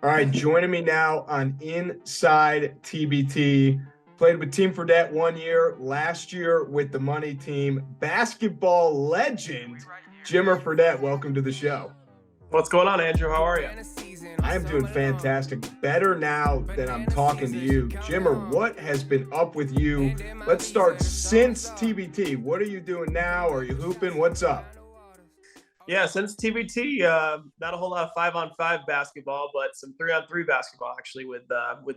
All right, joining me now on Inside TBT. Played with Team Fredette 1 year, last year with the money team. Basketball legend, Jimmer Fredette, welcome to the show. What's going on, Andrew? How are you? I am doing fantastic. Better now that I'm talking to you. Jimmer, what has been up with you? Let's start since TBT. What are you doing now? Are you hooping? What's up? Yeah, since TBT, not a whole lot of 5-on-5 basketball, but some 3-on-3 basketball actually with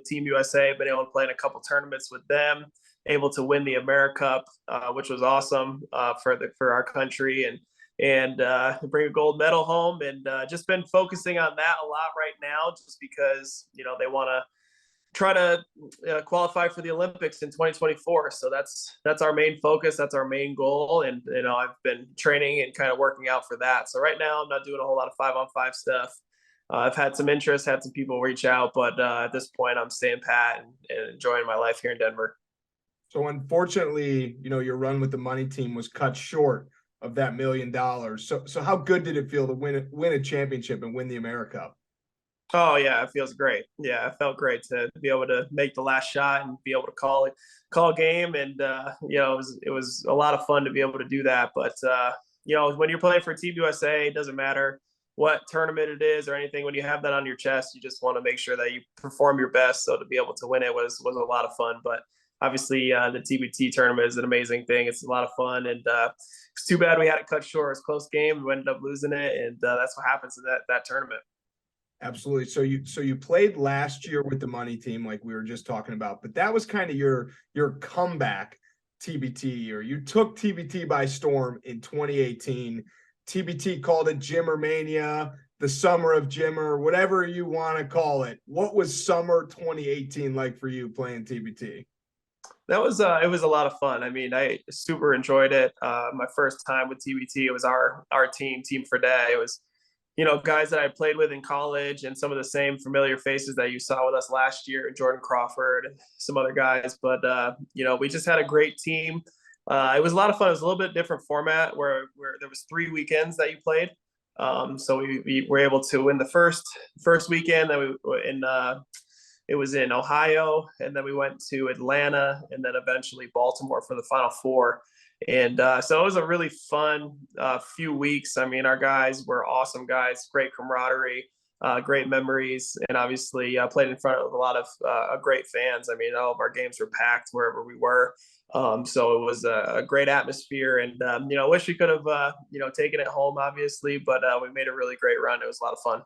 Team USA. Been able to play in a couple tournaments with them, able to win the AmeriCup, which was awesome for our country, and bring a gold medal home. And just been focusing on that a lot right now, just because they want to try to qualify for the Olympics in 2024. So that's our main focus. That's our main goal. And I've been training and kind of working out for that. So right now I'm not doing a whole lot of 5-on-5 stuff. I've had some interest, had some people reach out, but at this point I'm staying pat and enjoying my life here in Denver. So unfortunately, your run with the money team was cut short of that $1 million. So how good did it feel to win a championship and win the AmeriCup? Oh yeah, it feels great. Yeah, it felt great to be able to make the last shot and be able to call a game, and it was a lot of fun to be able to do that. But when you're playing for Team USA, it doesn't matter what tournament it is or anything. When you have that on your chest, you just want to make sure that you perform your best. So to be able to win it was a lot of fun. But obviously, the TBT tournament is an amazing thing. It's a lot of fun, and it's too bad we had it cut short. It's a close game. We ended up losing it, and that's what happens in that tournament. Absolutely. So you played last year with the money team, like we were just talking about, but that was kind of your comeback TBT, or you took TBT by storm in 2018. TBT called it Jimmer Mania, the summer of Jimmer, whatever you want to call it. What was summer 2018 like for you playing TBT? That was it was a lot of fun. I mean, I super enjoyed it. My first time with TBT, it was our Team Fredette. It was guys that I played with in college and some of the same familiar faces that you saw with us last year, Jordan Crawford and some other guys. But we just had a great team. It was a lot of fun. It was a little bit different format where there was 3 weekends that you played. So we were able to win the first weekend. Then it was in Ohio, and then we went to Atlanta, and then eventually Baltimore for the Final Four. And so it was a really fun few weeks. I mean, our guys were awesome guys, great camaraderie, great memories, and obviously played in front of a lot of great fans. I mean, all of our games were packed wherever we were. So it was a great atmosphere, and I wish we could have taken it home, obviously, but we made a really great run. It was a lot of fun.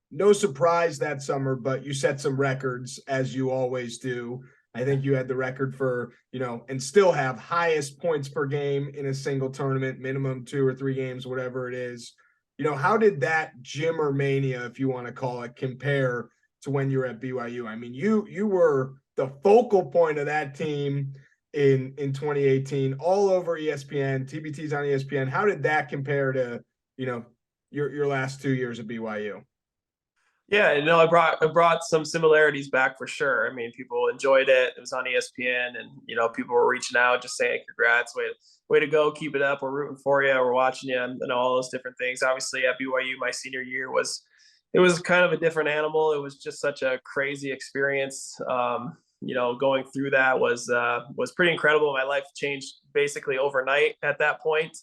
No surprise that summer, but you set some records as you always do. I think you had the record for, and still have highest points per game in a single tournament, minimum 2 or 3 games, whatever it is. How did that Jimmer mania, if you want to call it, compare to when you were at BYU? I mean, you were the focal point of that team in 2018, all over ESPN, TBT's on ESPN. How did that compare to, your last 2 years at BYU? Yeah, it brought some similarities back for sure. I mean, people enjoyed it. It was on ESPN, and people were reaching out, just saying, "Congrats, way to go, keep it up. We're rooting for you. We're watching you," and all those different things. Obviously, at BYU, my senior year was kind of a different animal. It was just such a crazy experience. Going through that was pretty incredible. My life changed basically overnight at that point,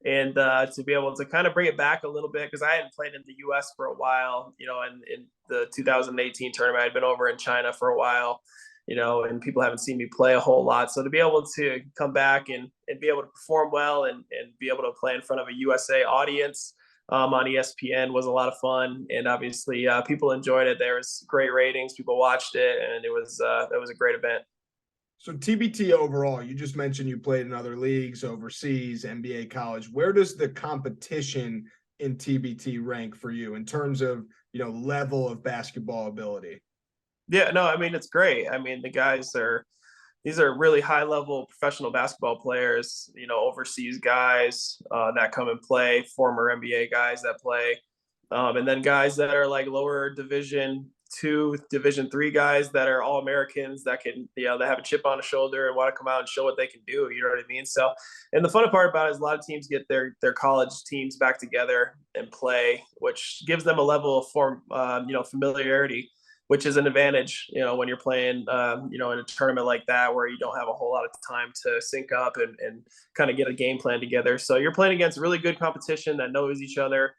and to be able to kind of bring it back a little bit, because I hadn't played in the U.S. for a while, in the 2018 tournament. I'd been over in China for a while, and people haven't seen me play a whole lot. So to be able to come back and be able to perform well and be able to play in front of a USA audience on ESPN was a lot of fun. And obviously people enjoyed it. There was great ratings. People watched it, and it was a great event. So TBT overall, you just mentioned you played in other leagues, overseas, NBA, college. Where does the competition in TBT rank for you in terms of, level of basketball ability? Yeah, no, I mean, it's great. I mean, these are really high level professional basketball players, overseas guys that come and play, former NBA guys that play, and then guys that are like lower division two Division III guys that are all Americans that can, they have a chip on the shoulder and want to come out and show what they can do. You know what I mean? So, and the fun part about it is a lot of teams get their college teams back together and play, which gives them a level of familiarity, which is an advantage, when you're playing, in a tournament like that where you don't have a whole lot of time to sync up and kind of get a game plan together. So you're playing against really good competition that knows each other.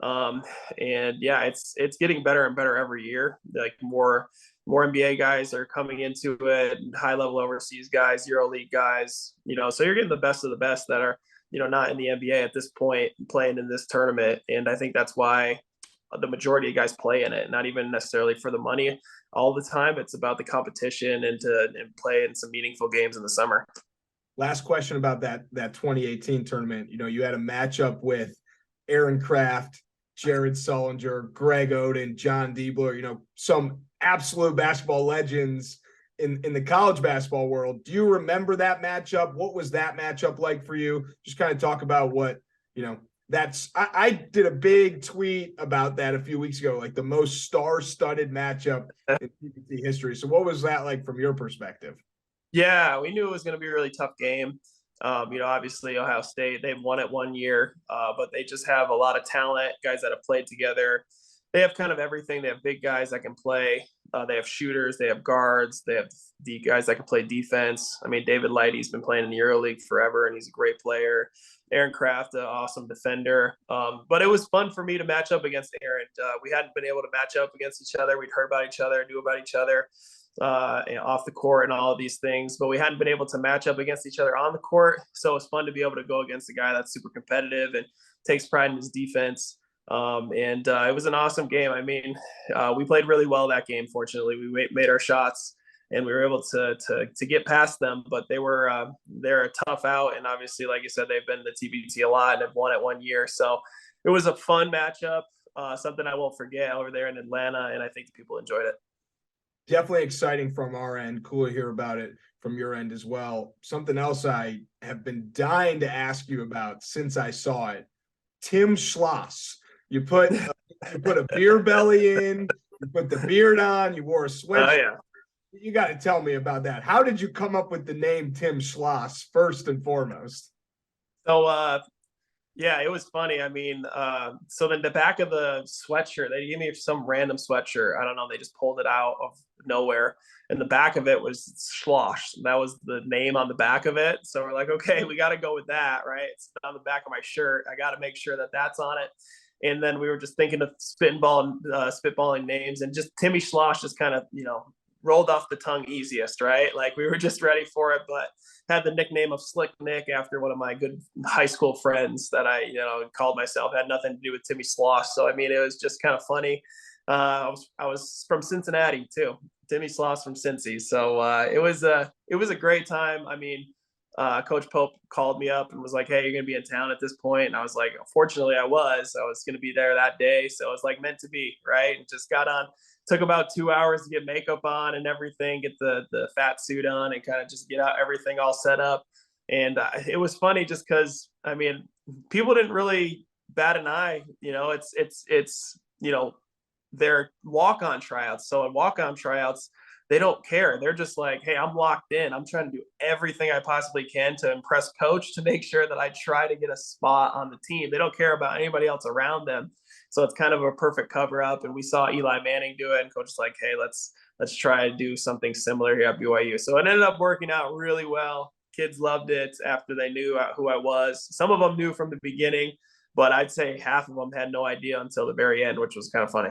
And yeah, it's getting better and better every year. Like more NBA guys are coming into it, high level overseas guys, EuroLeague guys, so you're getting the best of the best that are, not in the NBA at this point playing in this tournament. And I think that's why the majority of guys play in it, not even necessarily for the money all the time. It's about the competition and play in some meaningful games in the summer. Last question about that 2018 tournament. You had a matchup with Aaron Kraft, Jared Sullinger, Greg Oden, John Diebler, some absolute basketball legends in the college basketball world. Do you remember that matchup? What was that matchup like for you? Just kind of talk about what, I did a big tweet about that a few weeks ago, like the most star-studded matchup in TBT history. So what was that like from your perspective? Yeah, we knew it was going to be a really tough game. Obviously Ohio State, they've won it one year, but they just have a lot of talent, guys that have played together. They have kind of everything. They have big guys that can play. They have shooters. They have guards. They have the guys that can play defense. I mean, David Lighty's been playing in the EuroLeague forever, and he's a great player. Aaron Kraft, an awesome defender. But it was fun for me to match up against Aaron. We hadn't been able to match up against each other. We'd heard about each other, knew about each other off the court and all of these things, but we hadn't been able to match up against each other on the court. So it was fun to be able to go against a guy that's super competitive and takes pride in his defense. And it was an awesome game. I mean, we played really well that game. Fortunately, we made our shots and we were able to get past them, but they're a tough out. And obviously, like you said, they've been in the TBT a lot and have won it one year. So it was a fun matchup, something I won't forget over there in Atlanta. And I think people enjoyed it. Definitely exciting from our end. Cool to hear about it from your end as well. Something else I have been dying to ask you about since I saw it. Tim Schloss. You put a beer belly in, you put the beard on, you wore a sweatshirt. Oh, yeah. You got to tell me about that. How did you come up with the name Tim Schloss first and foremost? So, yeah, it was funny. I mean, so then the back of the sweatshirt, they gave me some random sweatshirt. I don't know. They just pulled it out of nowhere. And the back of it was Schloss. That was the name on the back of it. So we're like, okay, we got to go with that, right? It's on the back of my shirt. I got to make sure that that's on it. And then we were just thinking of spitballing names, and just Timmy Schloss just kind of, rolled off the tongue easiest, right? Like we were just ready for it, but had the nickname of Slick Nick after one of my good high school friends that I, called myself. Had nothing to do with Timmy Schloss. So, I mean, it was just kind of funny. I was from Cincinnati too. Timmy Schloss from Cincy. So it was a great time. I mean, Coach Pope called me up and was like, "Hey, you're going to be in town at this point." And I was like, fortunately I was going to be there that day. So it was like meant to be, right? And just got on, took about 2 hours to get makeup on and everything, get the fat suit on and kind of just get out everything all set up. And it was funny just because, I mean, people didn't really bat an eye, it's their walk-on tryouts. So in walk-on tryouts, they don't care. They're just like, hey, I'm locked in. I'm trying to do everything I possibly can to impress coach to make sure that I try to get a spot on the team. They don't care about anybody else around them. So it's kind of a perfect cover up. And we saw Eli Manning do it, and coach is like, hey, let's try to do something similar here at BYU. So it ended up working out really well. Kids loved it after they knew who I was. Some of them knew from the beginning, but I'd say half of them had no idea until the very end, which was kind of funny.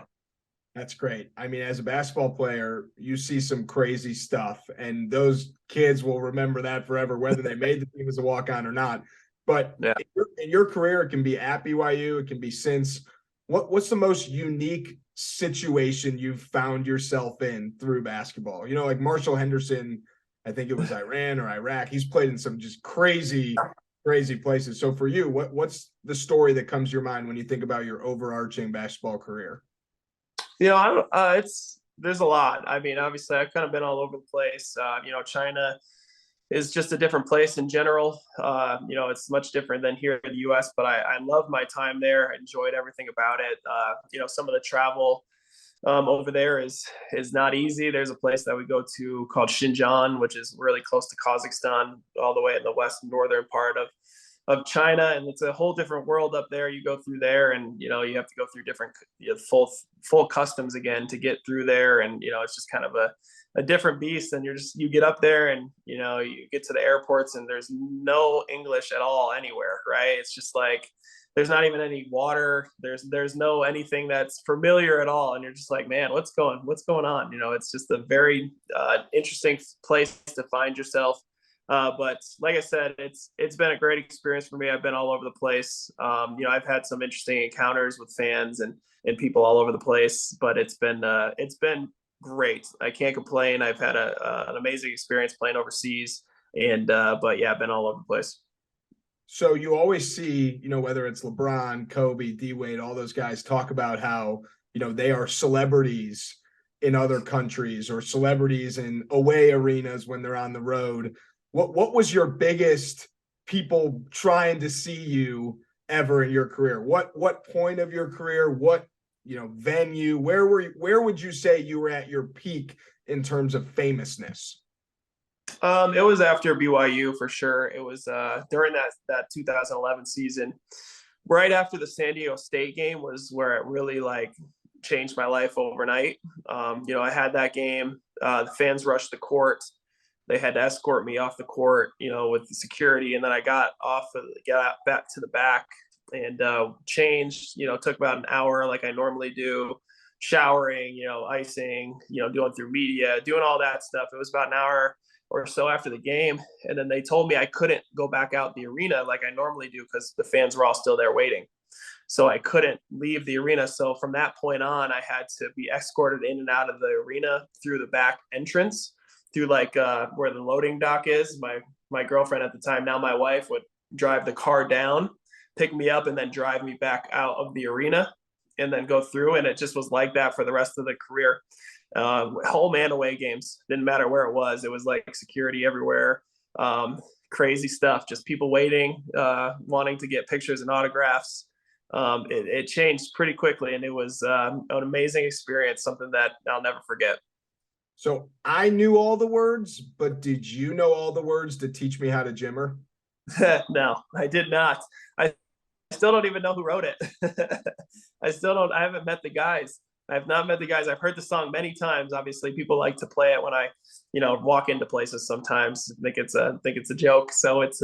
That's great. I mean, as a basketball player, you see some crazy stuff, and those kids will remember that forever, whether they made the team as a walk-on or not. But yeah, in your career, it can be at BYU, it can be since. What's the most unique situation you've found yourself in through basketball? Like Marshall Henderson, I think it was Iran or Iraq. He's played in some just crazy places. So for you, what's the story that comes to your mind when you think about your overarching basketball career? There's a lot. I mean, obviously I've kind of been all over the place. China is just a different place in general. It's much different than here in the US, but I love my time there. I enjoyed everything about it. Some of the travel over there is not easy. There's a place that we go to called Xinjiang, which is really close to Kazakhstan, all the way in the west northern part of China, and it's a whole different world up there. You go through there, and you have to go through different full customs again to get through there, and it's just kind of a different beast. And you get up there, and you get to the airports, and there's no English at all anywhere, right? It's just like there's not even any water. There's no anything that's familiar at all, and you're just like, man, what's going on? It's just a very interesting place to find yourself. But like I said, it's been a great experience for me. I've been all over the place. I've had some interesting encounters with fans and people all over the place, but it's been great. I can't complain. I've had an amazing experience playing overseas, and but yeah, I've been all over the place. So you always see, whether it's LeBron, Kobe, D Wade, all those guys talk about how, they are celebrities in other countries or celebrities in away arenas when they're on the road. What was your biggest people trying to see you ever in your career? What point of your career? What venue? Where would you say you were at your peak in terms of famousness? It was after BYU for sure. It was during that 2011 season, right after the San Diego State game was where it really changed my life overnight. I had that game. The fans rushed the court. They had to escort me off the court, with the security, and then I got back to the back and changed. Took about an hour, like I normally do, showering, icing, going through media, doing all that stuff. It was about an hour or so after the game, and then they told me I couldn't go back out the arena like I normally do because the fans were all still there waiting. So I couldn't leave the arena. So from that point on, I had to be escorted in and out of the arena through the back entrance, through where the loading dock is. My girlfriend at the time, now my wife, would drive the car down, pick me up, and then drive me back out of the arena and then go through. And it just was like that for the rest of the career. Home and away games, didn't matter where it was. It was like security everywhere. Crazy stuff, just people waiting, wanting to get pictures and autographs. It changed pretty quickly, and it was an amazing experience, something that I'll never forget. So I knew all the words, but did you know all the words to teach me how to jimmer? No, I did not. I still don't even know who wrote it. I haven't met the guys. I've not met the guys. I've heard the song many times. Obviously, people like to play it when I, walk into places sometimes. Think it's a joke. So it's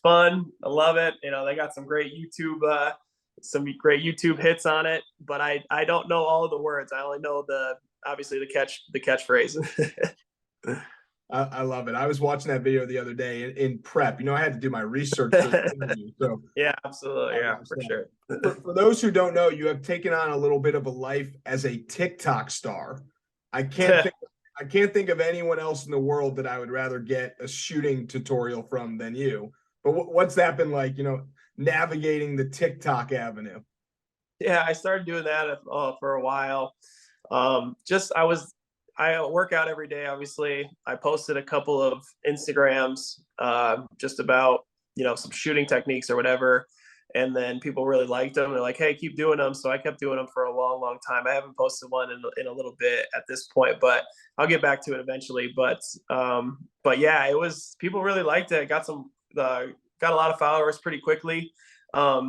fun. I love it. They got some great YouTube hits on it, but I don't know all of the words. I only know obviously the catchphrase. I love it. I was watching that video the other day in prep. I had to do my research for the interview. So yeah, absolutely. Yeah, for sure. For those who don't know, you have taken on a little bit of a life as a TikTok star. I can't think of anyone else in the world that I would rather get a shooting tutorial from than you. But what's that been like, navigating the TikTok avenue? Yeah, I started doing that for a while. I work out every day. Obviously, I posted a couple of Instagrams, just about, some shooting techniques or whatever. And then people really liked them. They're like, hey, keep doing them. So I kept doing them for a long, long time. I haven't posted one in a little bit at this point, but I'll get back to it eventually. But yeah, people really liked it. Got a lot of followers pretty quickly.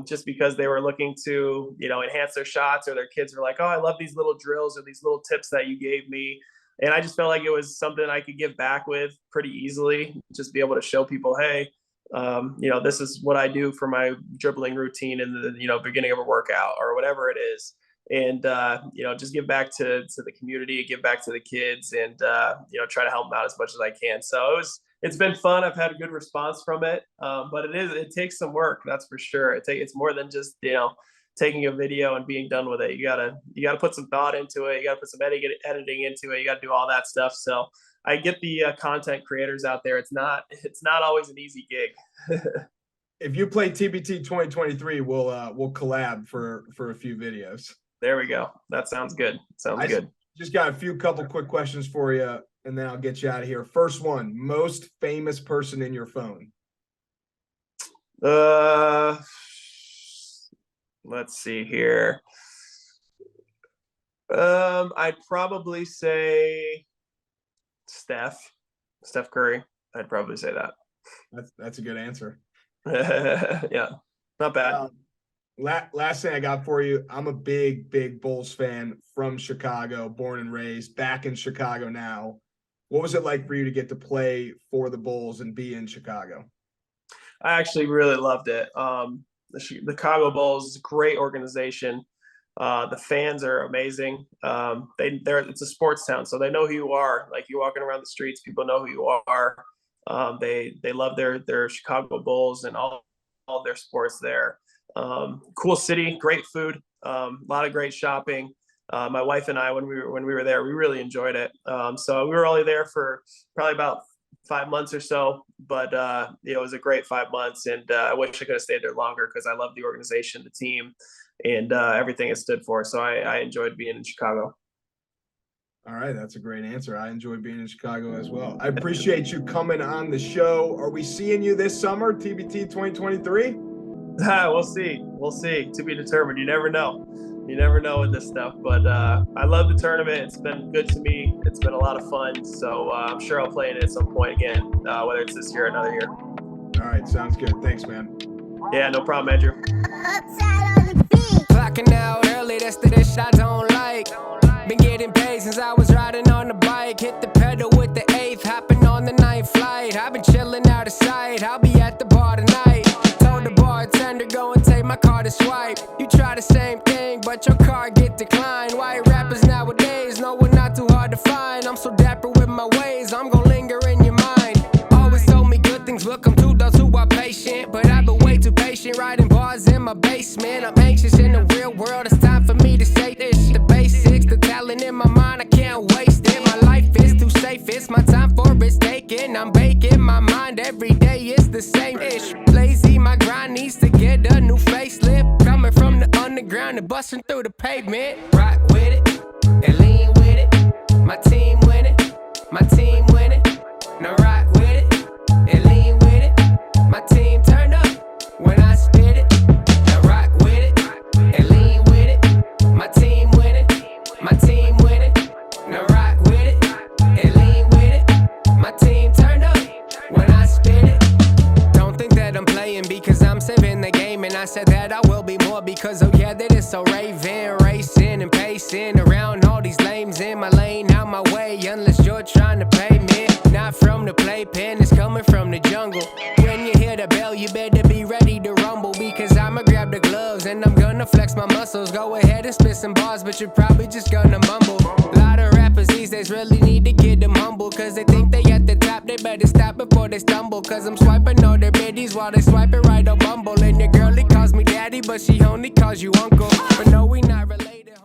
Just because they were looking to, enhance their shots, or their kids were like, oh, I love these little drills or these little tips that you gave me. And I just felt like it was something I could give back with pretty easily, just be able to show people, hey, this is what I do for my dribbling routine in the, beginning of a workout or whatever it is. And, just give back to the community, give back to the kids, and, try to help them out as much as I can. So it's been fun. I've had a good response from it. But it takes some work. That's for sure. It's more than just, taking a video and being done with it. You gotta put some thought into it. You gotta put some editing into it. You gotta do all that stuff. So I get the content creators out there. It's not always an easy gig. If you play TBT 2023, we'll collab for a few videos. There we go. That sounds good. Sounds good. Just got a couple quick questions for you, and then I'll get you out of here. First one: most famous person in your phone? Let's see here. I'd probably say Steph Curry. I'd probably say that. That's a good answer. Yeah, not bad. Last thing I got for you. I'm a big Bulls fan from Chicago, born and raised, back in Chicago now. What was it like for you to get to play for the Bulls and be in Chicago? I actually really loved it. The Chicago Bulls is a great organization. The fans are amazing. It's a sports town, so they know who you are. Like, you're walking around the streets, people know who you are. They love their Chicago Bulls and all their sports there. Cool city, great food, a lot of great shopping. My wife and I, when we were there, we really enjoyed it. So we were only there for probably about 5 months or so, but it was a great 5 months, and I wish I could have stayed there longer because I love the organization, the team, and everything it stood for. So I enjoyed being in Chicago. All right, that's a great answer. I enjoyed being in Chicago as well. I appreciate you coming on the show. Are we seeing you this summer, TBT 2023? We'll see. To be determined. You never know with this stuff, but I love the tournament. It's been good to me. It's been a lot of fun, so I'm sure I'll play in it at some point again, whether it's this year or another year. All right, sounds good. Thanks, man. Yeah, no problem, Andrew. Clocking out early, that's the dish I don't like. Been getting paid since I was riding on the bike. Hit the pedal with the 8th, hopping on the 9th flight. I've been chilling out of sight, I'll be at the bar tonight. Told the bartender, go and take my card to swipe. You try the same thing, but your card get declined. White rappers nowadays, no, we're not too hard to find. I'm so dapper with my ways, I'm gon' linger in your mind. Always told me good things will come to those who are patient, but I've been way too patient, writing bars in my basement. I'm anxious in the real world, it's time for me to say this. The basics, the talent in my mind, I can't waste it. My life is too safe, it's my time for risk taking. I'm baking my mind, every day it's the same ish. Lazy, my grind needs to get a new facelift. Coming from the underground and busting through the pavement. Rock with it, and lean with it. My team winning, my team winning. Now rock with it, and lean with it. My team turn up when I spit it. Now rock with it, and lean with it. My team winning, my team winning. Now rock with it, and lean with it. My team turn up when I spit it. Don't think that I'm playing because I'm saving the game, and I said that I will be more because, oh yeah, that is so raving. Racing and pacing around all these lames in my lane, out my way, unless you're trying to pay me. Not from the playpen, it's coming from the jungle. When you hear the bell, you better be ready to rumble, because I'ma grab the gloves and I'm gonna flex my muscles. Go ahead and spit some bars, but you're probably just gonna mumble. A lot of rappers these days really need to get them humble, cause they think they at the top, they better stop before they stumble. Cause I'm swiping all their biddies while they swiping right on Bumble. And your girlie calls me daddy, but she only calls you uncle. But no, we not related.